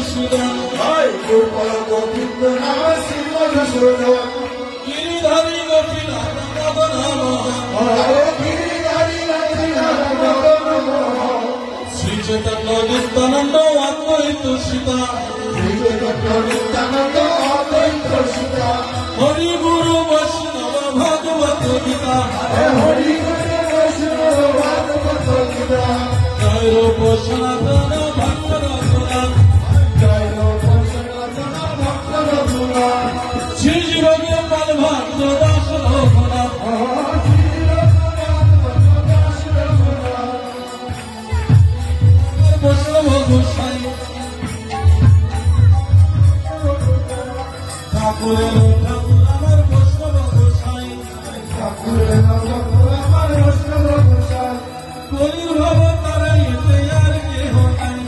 Sudan Gopal Govinda নাম শ্রী মধুসূদন গিরিধারী গোপীনাথ মদন গিরিধারী মদন শ্রী চৈতন্য নিত্যানন্দ অদ্বৈত সীতা নিত্যানন্দ অদ্বৈত সীতা হরি গুরু বৈষ্ণব ভাগবত গীতা হরি গুরু বৈষ্ণব ভাগবত গীতা জয় রূপ সনাতন ভক্ত রঘুনাথ জয় রূপ সনাতন ভক্ত রঘুনাথ শ্রী জীব গোপাল ভক্ত দাস রঘুনাথ বৈষ্ণব গোসাই ঠাকুরের ঠাকুর আমার বৈষ্ণব গোসাই আমার বৈষ্ণব গোসাই কলির ভাব তারাইতে আর কেহ নাই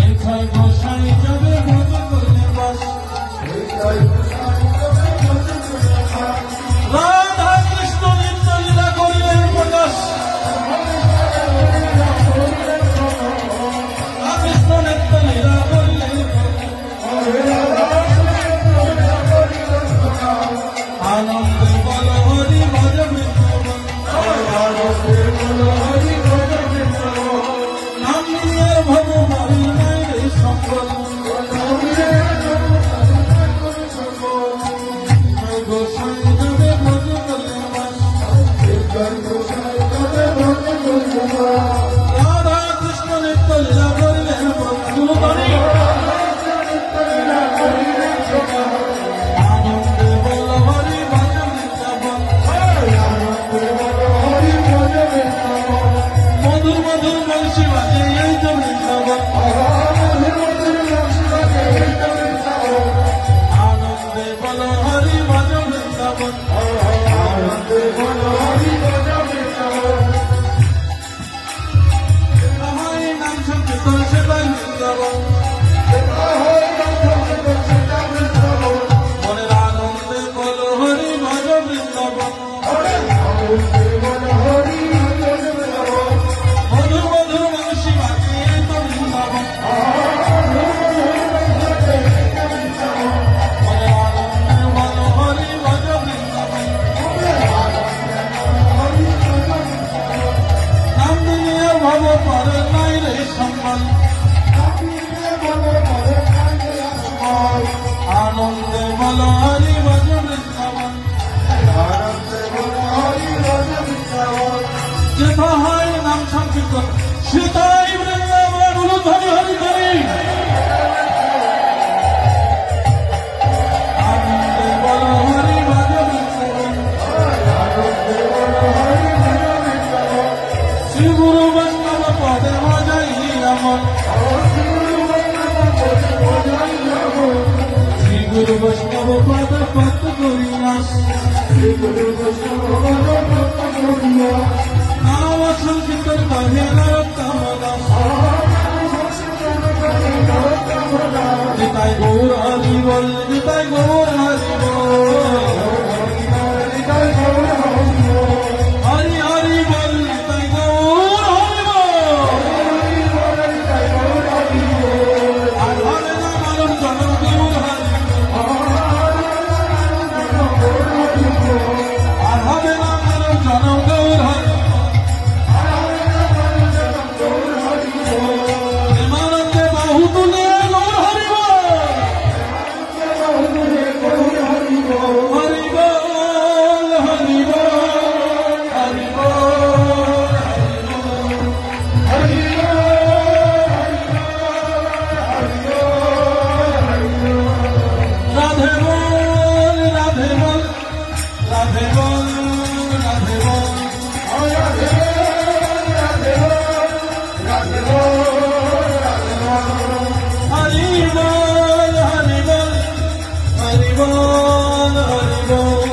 এখাই গোসাই যাবে ভোজ করলে বাস রাধা কৃষ্ণ নিত্য লীলা করিলেন প্রকাশ কৃষ্ণ নিত্য লীলা করিলেন আনন্দে বল হরি ভজ বৃন্দাবন নাম নিয়ে ভব হরি নাই রে সম্বল গোসাই যাবে ভোজ করলে বাস রাধা কৃষ্ণ নিত্য লীলা করিলেন গুরুতরী আনন্দে বল হরি ভজ বৃন্দাবন মধুর মধুর বংশী বাজে এই তো বৃন্দাবন আনন্দে বল হরি ভজ বৃন্দাবন তাহাই নাম সংকীর্তন সেটাই বৃন্দাবন মনের আনন্দে বল হরি ভজ বৃন্দাবন মধুর মধুর বংশী বাজে এই তো বৃন্দাবন মনের আনন্দে বল হরি ভজ বৃন্দাবন নাম নিয়ে ভব পরে নাই রে সম্মান আনন্দে বল হরি ভজ বৃন্দাবন যেথা হয় নাম সংকীর্তন সেটাই বৃন্দাবন উলুধ্বনি হরি হরি আনন্দে বল হরি ভজ বৃন্দাবন শ্রী গুরু বৈষ্ণব পদে মজাই আমন শ্রী গুরু বৈষ্ণব পদ পদ করিলাস নাম সংকীর্তন কহে নরোত্তম দাস নিতাই গৌর হরি বল নিতাই গৌর হরি বল হরি হরি বল নিতাই গৌর হরি বল আর হবে না মানব জনম গৌর হরি আর হবে না মানব জনম গৌর হরি প্রেমানন্দে বাহু তুলে গৌর হরি বল হরি বল হরি বল হরি বল রাধে বল রাধে বল রাধে বল রাধে বল হরি বল হরি বল হরি বল হরি বল